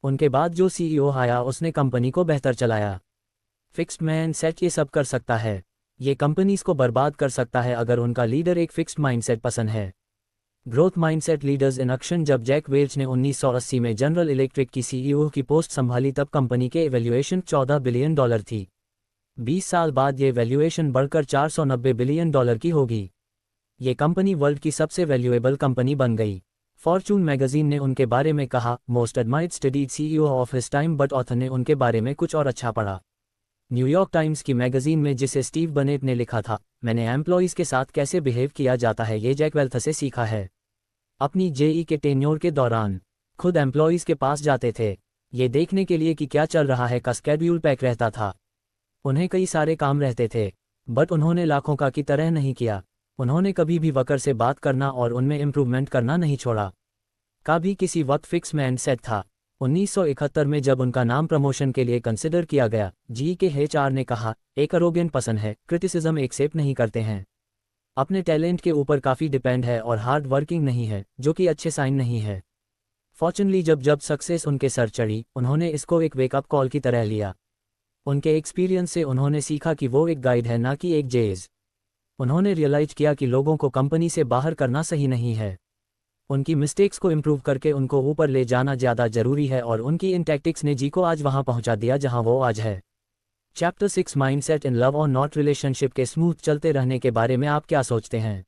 उनके बाद जो सीईओ आया उसने कंपनी को बेहतर चलाया। फिक्स्ड माइंडसेट ये सब कर सकता है। ये कंपनीज को बर्बाद कर सकता है अगर उनका लीडर एक फिक्स्ड माइंडसेट पसंद है। Growth mindset leaders in action. जब जैक वेल्च ने 1980 में जनरल इलेक्ट्रिक की सीईओ की पोस्ट संभाली, तब कंपनी के वैल्यूएशन $14 बिलियन थी। 20 साल बाद ये वैल्यूएशन बढ़कर $490 बिलियन की होगी। ये कंपनी वर्ल्ड की सबसे वैल्यूएबल कंपनी बन गई। फॉर्चून मैगजीन ने उनके बारे में कहा, most admired studied CEO of his time. But author ने उनके बारे में कुछ और अच्छा पढ़ा। न्यूयॉर्क टाइम्स की मैगजीन में, जिसे स्टीव बनेट ने लिखा था, मैंने एम्प्लॉइज़ के साथ कैसे बिहेव किया जाता है ये जैक वेल्थ से सीखा है। अपनी जेई के टेन्योर के दौरान खुद एम्प्लॉइज़ के पास जाते थे, ये देखने के लिए कि क्या चल रहा है। का स्केड्यूल पैक रहता था। उन्हें कई सारे काम रहते थे, बट उन्होंने लाखों का की तरह नहीं किया। उन्होंने कभी भी वर्कर से बात करना और उनमें इम्प्रूवमेंट करना नहीं छोड़ा। का भी किसी वक्त फिक्स माइंडसेट था। 1971 में जब उनका नाम प्रमोशन के लिए कंसिडर किया गया, जी के एचआर ने कहा, एक अरोगेंट पसंद है, क्रिटिसिज्म एक्सेप्ट नहीं करते हैं, अपने टैलेंट के ऊपर काफ़ी डिपेंड है और हार्ड वर्किंग नहीं है, जो कि अच्छे साइन नहीं है। फॉर्चुनली जब सक्सेस उनके सर चढ़ी, उन्होंने इसको एक वेकअप कॉल की तरह लिया। उनके एक्सपीरियंस से उन्होंने सीखा कि वो एक गाइड है, ना कि एक जेज। उन्होंने रियलाइज किया कि लोगों को कंपनी से बाहर करना सही नहीं है। उनकी मिस्टेक्स को इम्प्रूव करके उनको ऊपर ले जाना ज़्यादा ज़रूरी है, और उनकी इन टैक्टिक्स ने जी को आज वहाँ पहुँचा दिया जहाँ वो आज है। चैप्टर 6 माइंडसेट इन लव और नॉट। रिलेशनशिप के स्मूथ चलते रहने के बारे में आप क्या सोचते हैं?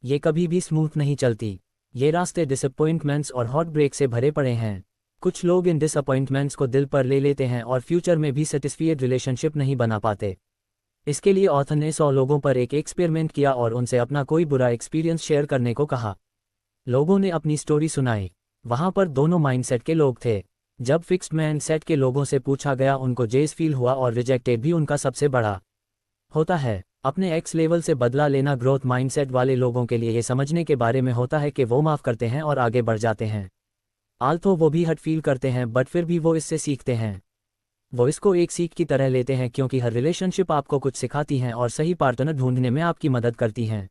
ये कभी भी स्मूथ नहीं चलती। ये रास्ते डिसअपॉइंटमेंट्स और हॉट ब्रेक से भरे पड़े हैं। कुछ लोग इन डिसअपॉइंटमेंट्स को दिल पर ले लेते हैं और फ्यूचर में भी सेटिस्फाइड रिलेशनशिप नहीं बना पाते। इसके लिए ऑथर ने 100 लोगों पर एक एक्सपेरिमेंट किया और उनसे अपना कोई बुरा एक्सपीरियंस शेयर करने को कहा। लोगों ने अपनी स्टोरी सुनाई। वहाँ पर दोनों माइंडसेट के लोग थे। जब फिक्स्ड माइंडसेट के लोगों से पूछा गया, उनको जेज फील हुआ और रिजेक्टेड भी उनका सबसे बड़ा होता है। अपने एक्स लेवल से बदला लेना ग्रोथ माइंडसेट वाले लोगों के लिए ये समझने के बारे में होता है कि वो माफ़ करते हैं और आगे बढ़ जाते हैं। आल्थो वो भी हट फील करते हैं, बट फिर भी वो इससे सीखते हैं। वो इसको एक सीख की तरह लेते हैं क्योंकि हर रिलेशनशिप आपको कुछ सिखाती हैं और सही पार्टनर ढूंढने में आपकी मदद करती हैं।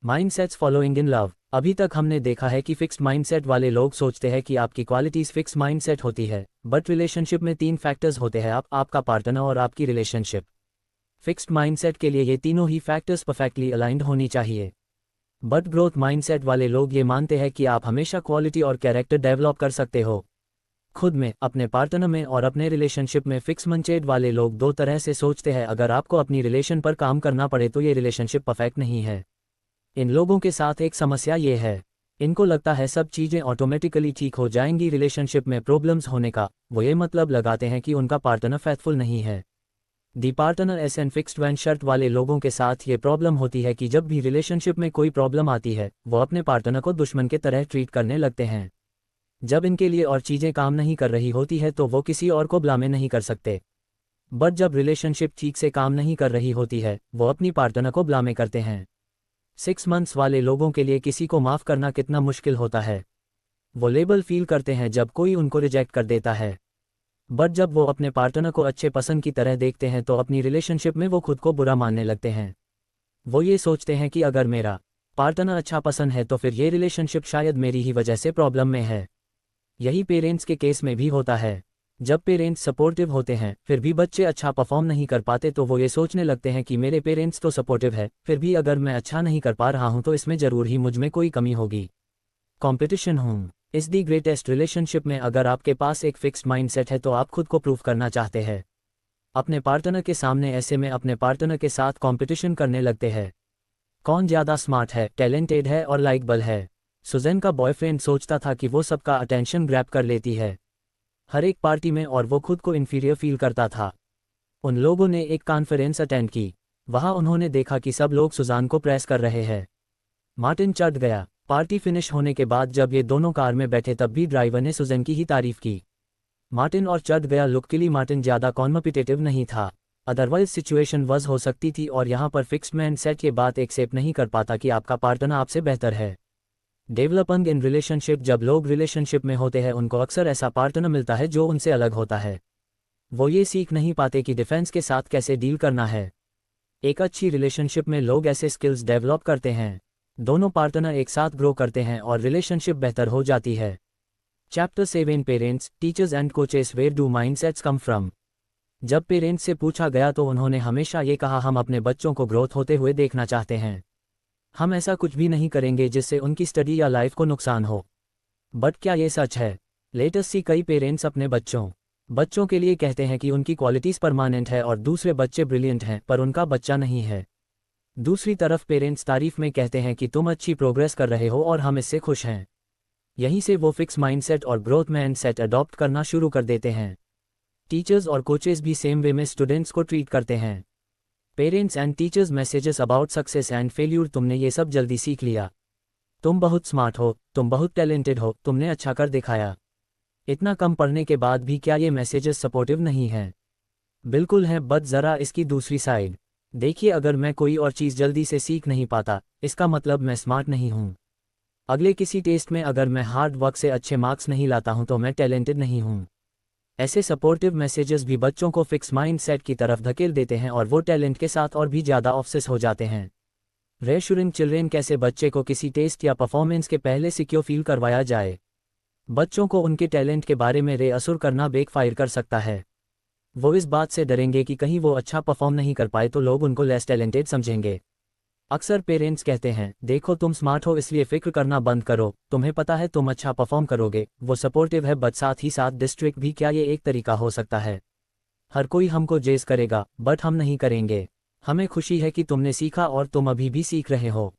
Mindsets following in love. अभी तक हमने देखा है कि फिक्स्ड माइंडसेट वाले लोग सोचते हैं कि आपकी क्वालिटीज फिक्स्ड माइंडसेट होती है, बट रिलेशनशिप में 3 फैक्टर्स होते हैं, आपका पार्टनर और आपकी रिलेशनशिप। फिक्स्ड माइंडसेट के लिए ये तीनों ही फैक्टर्स परफेक्टली अलाइंड होनी चाहिए। बट ग्रोथ माइंडसेट वाले लोग ये मानते हैं कि आप हमेशा क्वालिटी और कैरेक्टर डेवलप कर सकते हो, खुद में, अपने पार्टनर में और अपने रिलेशनशिप में। फिक्स माइंडसेट वाले लोग 2 तरह से सोचते हैं, अगर आपको अपनी रिलेशन पर काम करना पड़े तो ये रिलेशनशिप परफेक्ट नहीं है। इन लोगों के साथ एक समस्या ये है, इनको लगता है सब चीज़ें ऑटोमेटिकली ठीक हो जाएंगी रिलेशनशिप में प्रॉब्लम्स होने का। वो ये मतलब लगाते हैं कि उनका पार्टनर फेथफुल नहीं है। The partner is an fixed mindset वाले लोगों के साथ ये प्रॉब्लम होती है कि जब भी रिलेशनशिप में कोई प्रॉब्लम आती है, वो अपने पार्टनर को दुश्मन के तरह ट्रीट करने लगते हैं। जब इनके लिए और चीज़ें काम नहीं कर रही होती है तो वो किसी और को ब्लामे नहीं कर सकते, बट जब रिलेशनशिप ठीक से काम नहीं कर रही होती है, वो अपनी पार्टनर को ब्लामे करते हैं। 6 मंथ्स वाले लोगों के लिए किसी को माफ़ करना कितना मुश्किल होता है। वो लेबल फील करते हैं जब कोई उनको रिजेक्ट कर देता है, बट जब वो अपने पार्टनर को अच्छे पसंद की तरह देखते हैं तो अपनी रिलेशनशिप में वो खुद को बुरा मानने लगते हैं। वो ये सोचते हैं कि अगर मेरा पार्टनर अच्छा पसंद है तो फिर ये रिलेशनशिप शायद मेरी ही वजह से प्रॉब्लम में है। यही पेरेंट्स के केस में भी होता है। जब पेरेंट्स सपोर्टिव होते हैं फिर भी बच्चे अच्छा परफॉर्म नहीं कर पाते तो वो ये सोचने लगते हैं कि मेरे पेरेंट्स तो सपोर्टिव है, फिर भी अगर मैं अच्छा नहीं कर पा रहा हूं तो इसमें ज़रूर ही मुझ में कोई कमी होगी। कंपटीशन हूँ इज दी ग्रेटेस्ट। रिलेशनशिप में अगर आपके पास एक फिक्स्ड माइंडसेट है तो आप खुद को प्रूव करना चाहते हैं अपने पार्टनर के सामने, ऐसे में अपने पार्टनर के साथ कंपटीशन करने लगते हैं। कौन ज़्यादा स्मार्ट है, टैलेंटेड है और लाइकेबल है। सुजैन का बॉयफ्रेंड सोचता था कि वो सबका अटेंशन ग्रैब कर लेती है हर एक पार्टी में और वो खुद को इन्फीरियर फील करता था। उन लोगों ने एक कॉन्फ्रेंस अटेंड की, वहाँ उन्होंने देखा कि सब लोग सुजान को प्रेस कर रहे हैं। मार्टिन चढ़ गया। पार्टी फिनिश होने के बाद जब ये दोनों कार में बैठे तब भी ड्राइवर ने सुजैन की ही तारीफ की। मार्टिन और चढ़ गया। लुकली मार्टिन ज़्यादा कॉम्पिटिटिव नहीं था, अदरवाइज सिचुएशन वज हो सकती थी और यहाँ पर फिक्स्ड माइंडसेट ये बात एक्सेप्ट नहीं कर पाता कि आपका पार्टनर आपसे बेहतर है। Developing in relationship. जब लोग रिलेशनशिप में होते हैं उनको अक्सर ऐसा पार्टनर मिलता है जो उनसे अलग होता है। वो ये सीख नहीं पाते कि डिफेंस के साथ कैसे डील करना है। एक अच्छी रिलेशनशिप में लोग ऐसे स्किल्स डेवलप करते हैं, दोनों पार्टनर एक साथ ग्रो करते हैं और रिलेशनशिप बेहतर हो जाती है। Chapter 7 parents, teachers and coaches, where do mindsets come from. जब पेरेंट्स से पूछा गया तो उन्होंने हमेशा ये कहा, हम अपने बच्चों को ग्रोथ होते हुए देखना चाहते हैं। हम ऐसा कुछ भी नहीं करेंगे जिससे उनकी स्टडी या लाइफ को नुकसान हो। बट क्या ये सच है? लेटेस्ट सी कई पेरेंट्स अपने बच्चों के लिए कहते हैं कि उनकी क्वालिटीज़ परमानेंट है और दूसरे बच्चे ब्रिलियंट हैं पर उनका बच्चा नहीं है। दूसरी तरफ पेरेंट्स तारीफ में कहते हैं कि तुम अच्छी प्रोग्रेस कर रहे हो और हम इससे खुश हैं। यहीं से वो फिक्स माइंडसेट और ग्रोथ माइंडसेट अडॉप्ट करना शुरू कर देते हैं। टीचर्स और कोचेस भी सेम वे में स्टूडेंट्स को ट्रीट करते हैं। Parents and teachers messages about success and failure. तुमने ये सब जल्दी सीख लिया, तुम बहुत स्मार्ट हो, तुम बहुत टैलेंटेड हो, तुमने अच्छा कर दिखाया। इतना कम पढ़ने के बाद भी क्या ये मैसेजेस सपोर्टिव नहीं हैं? बिल्कुल हैं, बट ज़रा इसकी दूसरी साइड देखिए। अगर मैं कोई और चीज़ जल्दी से सीख नहीं पाता, इसका मतलब मैं स्मार्ट नहीं हूँ। अगले किसी टेस्ट में अगर मैं हार्ड वर्क से अच्छे मार्क्स नहीं लाता हूँ तो मैं टैलेंटेड नहीं हूँ। ऐसे सपोर्टिव मैसेजेस भी बच्चों को फिक्स माइंडसेट की तरफ धकेल देते हैं और वो टैलेंट के साथ और भी ज़्यादा ऑब्सेस हो जाते हैं। रेशुरिंग चिल्ड्रेन। कैसे बच्चे को किसी टेस्ट या परफॉर्मेंस के पहले सिक्योर फील करवाया जाए। बच्चों को उनके टैलेंट के बारे में रेअश्योर करना बैकफायर कर सकता है। वो इस बात से डरेंगे कि कहीं वो अच्छा परफॉर्म नहीं कर पाए तो लोग उनको लेस टैलेंटेड समझेंगे। अक्सर पेरेंट्स कहते हैं, देखो तुम स्मार्ट हो इसलिए फिक्र करना बंद करो, तुम्हें पता है तुम अच्छा परफॉर्म करोगे। वो सपोर्टिव है बट साथ ही साथ डिस्ट्रिक्ट भी। क्या ये एक तरीका हो सकता है? हर कोई हमको जेज करेगा बट हम नहीं करेंगे। हमें खुशी है कि तुमने सीखा और तुम अभी भी सीख रहे हो।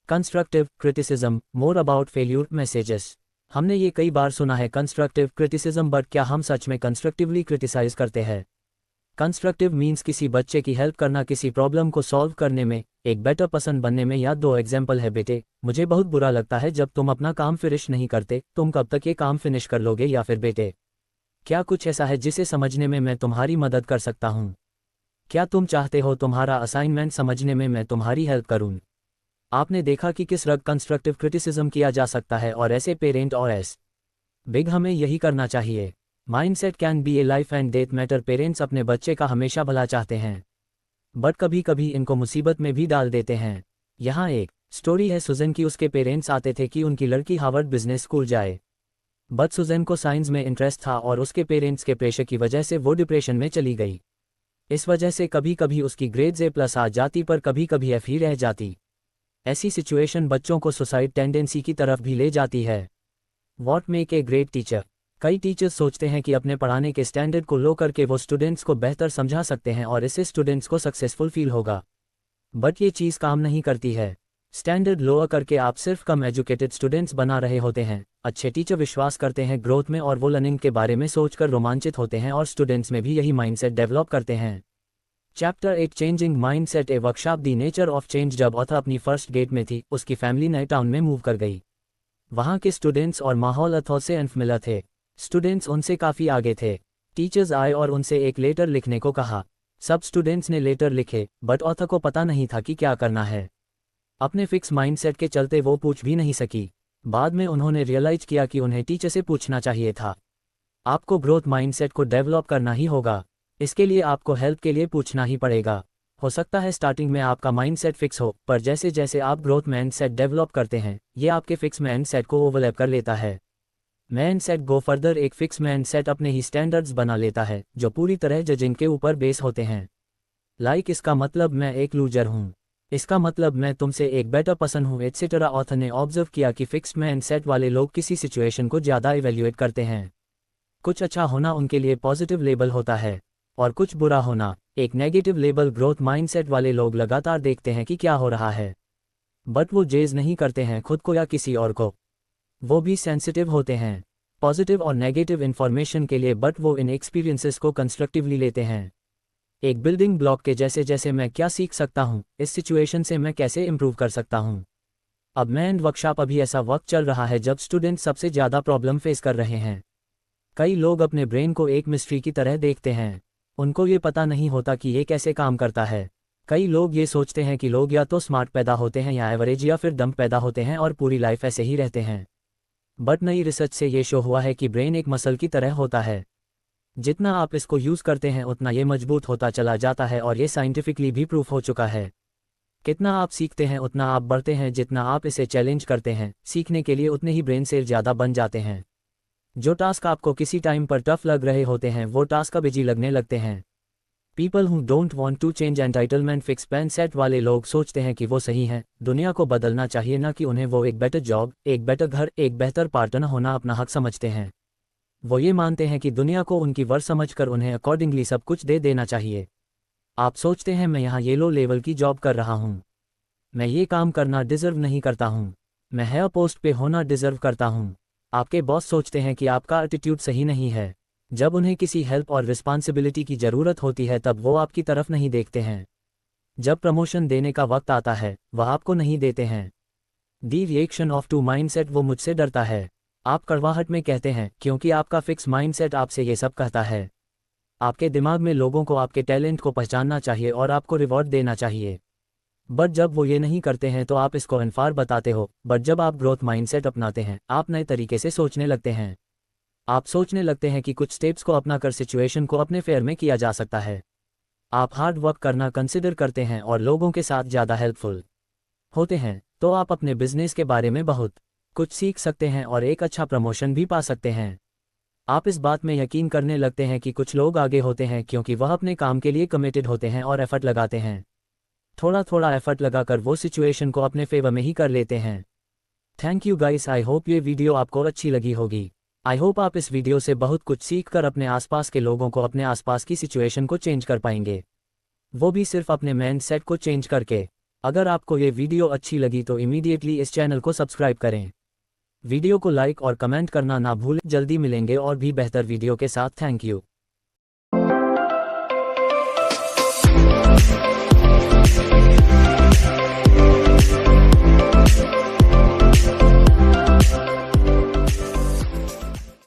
Constructive criticism. More about failure messages. हमने ये कई बार सुना है कंस्ट्रक्टिव क्रिटिसिज्म, बट क्या हम सच में कंस्ट्रक्टिवली क्रिटिसाइज करते हैं? कंस्ट्रक्टिव मीन्स किसी बच्चे की हेल्प करना, किसी प्रॉब्लम को सॉल्व करने में, एक बेटर पर्सन बनने में। या 2 एग्जाम्पल है, बेटे मुझे बहुत बुरा लगता है जब तुम अपना काम फिनिश नहीं करते, तुम कब तक ये काम फिनिश कर लोगे? या फिर बेटे क्या कुछ ऐसा है जिसे समझने में मैं तुम्हारी मदद कर सकता हूँ? क्या तुम चाहते हो तुम्हारा असाइनमेंट समझने में मैं तुम्हारी हेल्प करूँ? आपने देखा कि किस रग कंस्ट्रक्टिव क्रिटिसिज्म किया जा सकता है और ऐसे पेरेंट और एस बिग हमें यही करना चाहिए। Mindset can be A life and death matter. Parents अपने बच्चे का हमेशा भला चाहते हैं, बट कभी कभी इनको मुसीबत में भी डाल देते हैं। यहाँ एक स्टोरी है सुजन की। उसके पेरेंट्स आते थे कि उनकी लड़की हार्वर्ड बिजनेस स्कूल जाए, बट सुजन को साइंस में इंटरेस्ट था और उसके पेरेंट्स के प्रेशर की वजह से वो डिप्रेशन में चली गई। इस वजह से कभी कभी उसकी ग्रेड्स A+ आ जाती, पर कभी कभी F ही रह जाती। ऐसी सिचुएशन बच्चों को सुसाइड टेंडेंसी की तरफ भी ले जाती है। What make a great teacher. कई टीचर्स सोचते हैं कि अपने पढ़ाने के स्टैंडर्ड को लो करके वो स्टूडेंट्स को बेहतर समझा सकते हैं और इससे स्टूडेंट्स को सक्सेसफुल फील होगा, बट ये चीज़ काम नहीं करती है। स्टैंडर्ड लोअर करके आप सिर्फ कम एजुकेटेड स्टूडेंट्स बना रहे होते हैं। अच्छे टीचर विश्वास करते हैं ग्रोथ में और वो लर्निंग के बारे में सोचकर रोमांचित होते हैं और स्टूडेंट्स में भी यही माइंडसेट डेवलप करते हैं। Chapter 8 changing mindset A workshop the nature of change. जब ऑथर अपनी फर्स्ट गेट में थी, उसकी फैमिली नए टाउन में मूव कर गई। वहाँ के स्टूडेंट्स और माहौल अथॉर से अनफमिलियर थे। स्टूडेंट्स उनसे काफ़ी आगे थे। टीचर्स आए और उनसे एक लेटर लिखने को कहा। सब स्टूडेंट्स ने लेटर लिखे, बट ऑथर को पता नहीं था कि क्या करना है। अपने फिक्स माइंडसेट के चलते वो पूछ भी नहीं सकी। बाद में उन्होंने रियलाइज किया कि उन्हें टीचर से पूछना चाहिए था। आपको ग्रोथ माइंडसेट को डेवलप करना ही होगा। इसके लिए आपको हेल्प के लिए पूछना ही पड़ेगा। हो सकता है स्टार्टिंग में आपका माइंडसेट फिक्स हो, पर जैसे जैसे आप ग्रोथ माइंडसेट डेवलप करते हैं, ये आपके फिक्स माइंडसेट को ओवरलैप कर लेता है। Mindset go further. एक फिक्स माइंडसेट अपने ही स्टैंडर्ड्स बना लेता है जो पूरी तरह जजिंग के ऊपर बेस होते हैं। लाइक इसका मतलब मैं एक लूजर हूँ, इसका मतलब मैं तुमसे एक बेटर पर्सन हूँ, एटसेट्रा। ऑथर ने ऑब्जर्व किया कि फिक्स्ड माइंडसेट वाले लोग किसी सिचुएशन को ज़्यादा इवैल्यूएट करते हैं। कुछ अच्छा होना उनके लिए पॉजिटिव लेबल होता है और कुछ बुरा होना एक नेगेटिव लेबल। ग्रोथ माइंडसेट वाले लोग लगातार देखते हैं कि क्या हो रहा है, बट वो जेज नहीं करते हैं खुद को या किसी और को। वो भी सेंसिटिव होते हैं पॉजिटिव और नेगेटिव इन्फॉर्मेशन के लिए, बट वो इन एक्सपीरियंसेस को कंस्ट्रक्टिवली लेते हैं। एक बिल्डिंग ब्लॉक के जैसे मैं क्या सीख सकता हूँ, इस सिचुएशन से मैं कैसे इम्प्रूव कर सकता हूँ। अब माइंड वर्कशॉप अभी ऐसा वक्त चल रहा है जब स्टूडेंट सबसे ज़्यादा प्रॉब्लम फेस कर रहे हैं। कई लोग अपने ब्रेन को एक मिस्ट्री की तरह देखते हैं। उनको ये पता नहीं होता कि ये कैसे काम करता है। कई लोग ये सोचते हैं कि लोग या तो स्मार्ट पैदा होते हैं या एवरेज या फिर डम्प पैदा होते हैं और पूरी लाइफ ऐसे ही रहते हैं। बट नई रिसर्च से ये शो हुआ है कि ब्रेन एक मसल की तरह होता है। जितना आप इसको यूज़ करते हैं उतना ये मजबूत होता चला जाता है और ये साइंटिफिकली भी प्रूफ हो चुका है। कितना आप सीखते हैं उतना आप बढ़ते हैं, जितना आप इसे चैलेंज करते हैं सीखने के लिए उतने ही ब्रेन सेल ज़्यादा बन जाते हैं। जो टास्क आपको किसी टाइम पर टफ लग रहे होते हैं वो टास्क अब इजी लगने लगते हैं। People who don't want to change entitlement fix mindset वाले लोग सोचते हैं कि वो सही हैं, दुनिया को बदलना चाहिए, ना कि उन्हें वो एक बेटर जॉब, एक बेटर घर, एक बेहतर पार्टनर होना अपना हक समझते हैं। वो ये मानते हैं कि दुनिया को उनकी वर्थ समझकर उन्हें अकॉर्डिंगली सब कुछ दे देना चाहिए। आप सोचते हैं मैं यहाँ ये लो लेवल की जॉब कर रहा हूँ, मैं ये काम करना डिज़र्व नहीं करता हूँ, मैं हायर पोस्ट पे होना डिज़र्व करता हूँ। आपके बॉस सोचते हैं कि आपका एटीट्यूड सही नहीं है। जब उन्हें किसी हेल्प और रिस्पॉन्सिबिलिटी की ज़रूरत होती है तब वो आपकी तरफ नहीं देखते हैं। जब प्रमोशन देने का वक्त आता है वह आपको नहीं देते हैं। The reaction of two mindset. वो मुझसे डरता है, आप कड़वाहट में कहते हैं, क्योंकि आपका फिक्स माइंडसेट आपसे ये सब कहता है। आपके दिमाग में लोगों को आपके टैलेंट को पहचानना चाहिए और आपको रिवॉर्ड देना चाहिए। बट जब वो ये नहीं करते हैं तो आप इसको अनफार बताते हो। बट जब आप ग्रोथ माइंडसेट अपनाते हैं आप नए तरीके से सोचने लगते हैं। आप सोचने लगते हैं कि कुछ स्टेप्स को अपनाकर सिचुएशन को अपने फेयर में किया जा सकता है। आप हार्ड वर्क करना कंसिडर करते हैं और लोगों के साथ ज़्यादा हेल्पफुल होते हैं, तो आप अपने बिजनेस के बारे में बहुत कुछ सीख सकते हैं और एक अच्छा प्रमोशन भी पा सकते हैं। आप इस बात में यकीन करने लगते हैं कि कुछ लोग आगे होते हैं क्योंकि वह अपने काम के लिए कमिटेड होते हैं और एफर्ट लगाते हैं। थोड़ा थोड़ा एफर्ट लगाकर वो सिचुएशन को अपने फेवर में ही कर लेते हैं। Thank you guys, I hope ये वीडियो आपको अच्छी लगी होगी। आई होप आप इस वीडियो से बहुत कुछ सीखकर अपने आसपास के लोगों को अपने आसपास की सिचुएशन को चेंज कर पाएंगे, वो भी सिर्फ अपने माइंडसेट को चेंज करके। अगर आपको ये वीडियो अच्छी लगी तो इमीडिएटली इस चैनल को सब्सक्राइब करें। वीडियो को लाइक और कमेंट करना ना भूलें। जल्दी मिलेंगे और भी बेहतर वीडियो के साथ। Thank you.